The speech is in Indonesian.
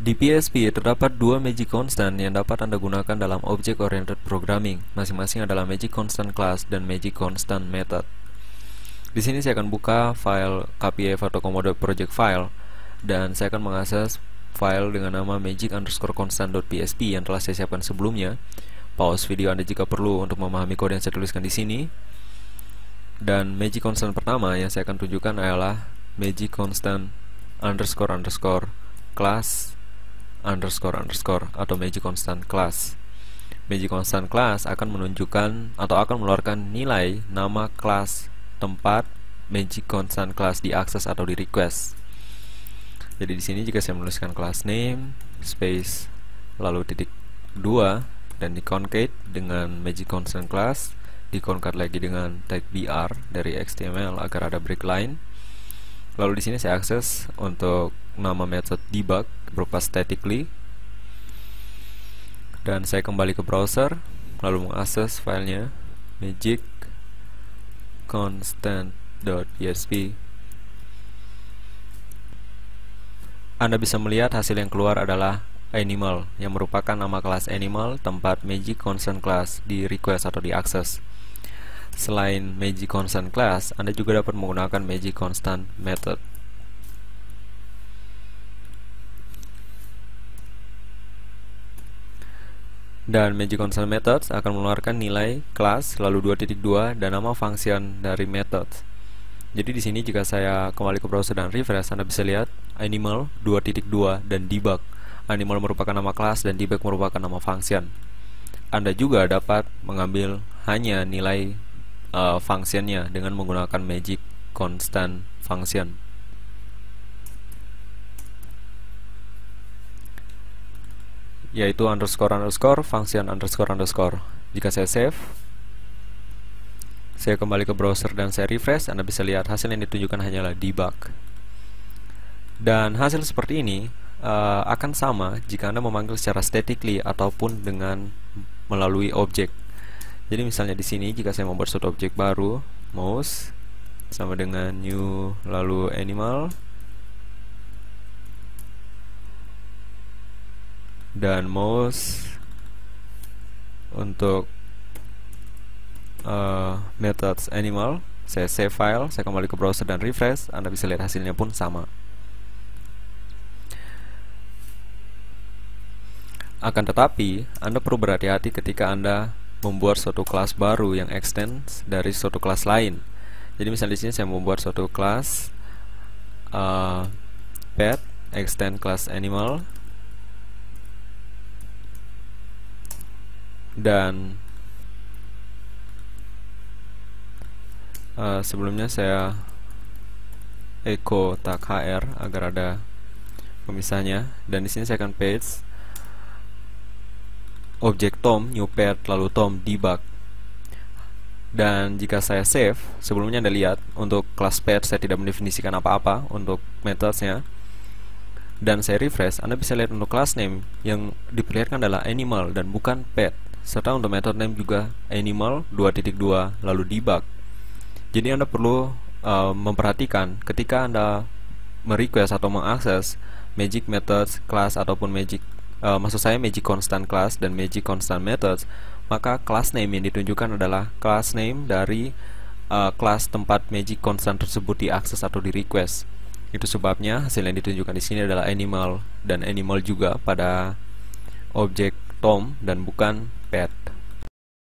Di PHP terdapat dua magic constant yang dapat Anda gunakan dalam Object Oriented Programming. Masing-masing adalah magic constant class dan magic constant method. Di sini saya akan buka file KPF atau Commodore Project File, dan saya akan mengakses file dengan nama magic_constant.php yang telah saya siapkan sebelumnya. Pause video Anda jika perlu untuk memahami kode yang saya tuliskan di sini. Dan magic constant pertama yang saya akan tunjukkan adalah magic constant __ class __ atau magic constant class. Magic constant class akan menunjukkan atau akan mengeluarkan nilai nama kelas tempat magic constant class diakses atau di request. Jadi di sini jika saya menuliskan class name space lalu titik 2 dan di concat dengan magic constant class, di concat lagi dengan tag br dari HTML agar ada break line. Lalu di sini saya akses untuk nama method debug berupa statically, dan saya kembali ke browser lalu mengakses filenya magic constant.php. Anda bisa melihat hasil yang keluar adalah animal, yang merupakan nama kelas animal tempat magic constant class di request atau diakses. Selain magic constant class, Anda juga dapat menggunakan magic constant method. Dan magic constant methods akan mengeluarkan nilai kelas lalu 2.2 dan nama function dari methods. Jadi di sini jika saya kembali ke browser dan refresh, Anda bisa lihat animal 2.2 dan debug. Animal merupakan nama kelas dan debug merupakan nama function. Anda juga dapat mengambil hanya nilai functionnya dengan menggunakan magic constant function. Yaitu __ function __. Jika saya save, saya kembali ke browser dan saya refresh, Anda bisa lihat hasil yang ditunjukkan hanyalah debug. Dan hasil seperti ini akan sama jika Anda memanggil secara statically ataupun dengan melalui objek. Jadi misalnya di sini jika saya membuat suatu objek baru, mouse sama dengan new lalu animal, dan mouse untuk methods animal, saya save file, saya kembali ke browser dan refresh, Anda bisa lihat hasilnya pun sama. Akan tetapi, Anda perlu berhati-hati ketika Anda membuat suatu kelas baru yang extends dari suatu kelas lain. Jadi misalnya di sini saya membuat suatu kelas pet extend class animal, dan sebelumnya saya echo tag hr agar ada pemisahnya, dan di sini saya akan paste objek tom new pet lalu tom debug. Dan jika saya save, sebelumnya Anda lihat untuk kelas pet saya tidak mendefinisikan apa-apa untuk methodsnya, dan saya refresh, Anda bisa lihat untuk class name yang diperlihatkan adalah animal dan bukan pet, serta untuk method name juga animal 2.2 lalu debug. Jadi Anda perlu memperhatikan ketika Anda merequest atau mengakses magic methods class ataupun magic maksud saya magic constant class dan magic constant methods, maka class name yang ditunjukkan adalah class name dari kelas tempat magic constant tersebut diakses atau di request. Itu sebabnya hasil yang ditunjukkan di sini adalah animal, dan animal juga pada objek tom dan bukan pet.